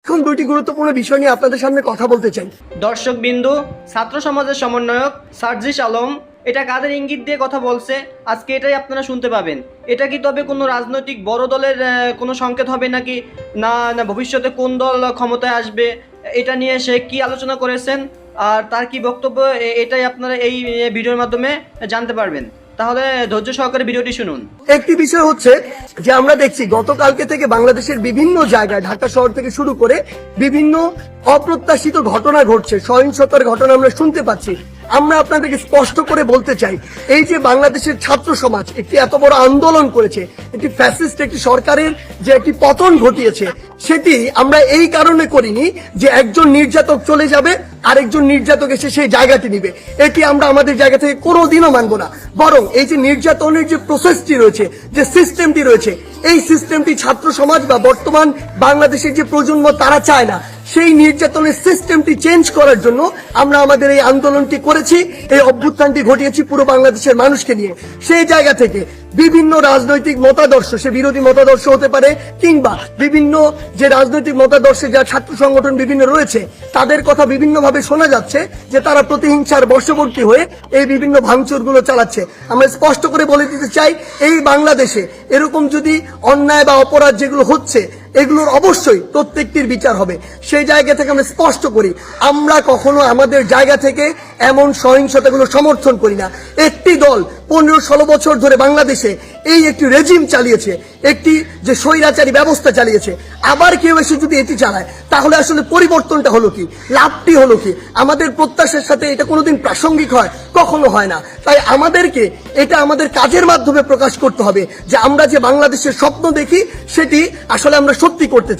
এখন দুইটি গুরুত্বপূর্ণ বিষয় নিয়ে আপনাদের সামনে কথা বলতে চাই। দর্শক বিন্দু, ছাত্র সমাজের সমন্বয়ক সার্জিস আলম এটা কাদের ইঙ্গিত দিয়ে কথা বলছে আজকে এটাই আপনারা শুনতে পাবেন। এটা কি তবে কোনো রাজনৈতিক বড় দলের কোনো সংকেত হবে নাকি না না ভবিষ্যতে কোন দল ক্ষমতায় আসবে এটা নিয়ে সে কি আলোচনা করেছেন আর তার কি বক্তব্য এটাই আপনারা এই ভিডিওর মাধ্যমে জানতে পারবেন। তাহলে ধৈর্য সহকারে ভিডিওটি শুনুন। একটি বিষয় হচ্ছে যে আমরা দেখছি গতকালকে থেকে বাংলাদেশের বিভিন্ন জায়গায় ঢাকা শহর থেকে শুরু করে বিভিন্ন অপ্রত্যাশিত ঘটনা ঘটছে, সহিংসতার ঘটনা আমরা শুনতে পাচ্ছি। আমরা আপনাদেরকে স্পষ্ট করে বলতে চাই, এই যে বাংলাদেশের ছাত্র সমাজ একটি এত বড় আন্দোলন করেছে, একটি ফ্যাসিস্ট একটি সরকারের যে একটি পতন ঘটিয়েছে, সেটি আমরা এই কারণে করিনি যে একজন নির্যাতক চলে যাবে আরেকজন নির্যাতক এসে সেই জায়গাটি নিবে। এটি আমরা আমাদের জায়গা থেকে কোনোদিনও মানব না। বরং এই যে নির্যাতনের যে প্রসেসটি রয়েছে, যে সিস্টেমটি রয়েছে, এই সিস্টেমটি ছাত্র সমাজ বা বর্তমান বাংলাদেশের যে প্রজন্ম তারা চায় না। সেই নির্যাতনের সিস্টেমটি চেঞ্জ করার জন্য আমরা আমাদের এই আন্দোলনটি করেছি, এই অভ্যুত্থানটি ঘটিয়েছি পুরো বাংলাদেশের মানুষকে নিয়ে। সেই জায়গা থেকে বিভিন্ন রাজনৈতিক মতাদর্শ, সে বিরোধী মতাদর্শ হতে পারে কিংবা বিভিন্ন যে রাজনৈতিক মতাদর্শে যা ছাত্র সংগঠন বিভিন্ন রয়েছে, তাদের কথা বিভিন্নভাবে শোনা যাচ্ছে যে তারা প্রতিহিংসার বশবর্তী হয়ে এই বিভিন্ন ভাঙচুরগুলো চালাচ্ছে। আমরা স্পষ্ট করে বলে দিতে চাই, এই বাংলাদেশে এরকম যদি অন্যায় বা অপরাধ যেগুলো হচ্ছে এগুলোর অবশ্যই প্রত্যেকটির বিচার হবে। সেই জায়গা থেকে আমরা স্পষ্ট করি, আমরা কখনো আমাদের জায়গা থেকে এমন সহিংসতাগুলো সমর্থন করি না। একটি দল 15-16 বছর ধরে বাংলাদেশে এই একটি রেজিম চালিয়েছে, একটি যে স্বৈরাচারী ব্যবস্থা চালিয়েছে, আবার কেউ এসে যদি এটি চালায় তাহলে আসলে পরিবর্তনটা হলো কি, লাভটি হলো কি? আমাদের প্রত্যাশার সাথে এটা কোনোদিন প্রাসঙ্গিক হয়? কখনো হয় না। তাই আমাদেরকে এটা আমাদের কাজের মাধ্যমে প্রকাশ করতে হবে যে আমরা যে বাংলাদেশের স্বপ্ন দেখি সেটি আসলে আমরা সত্যি করতে চাই।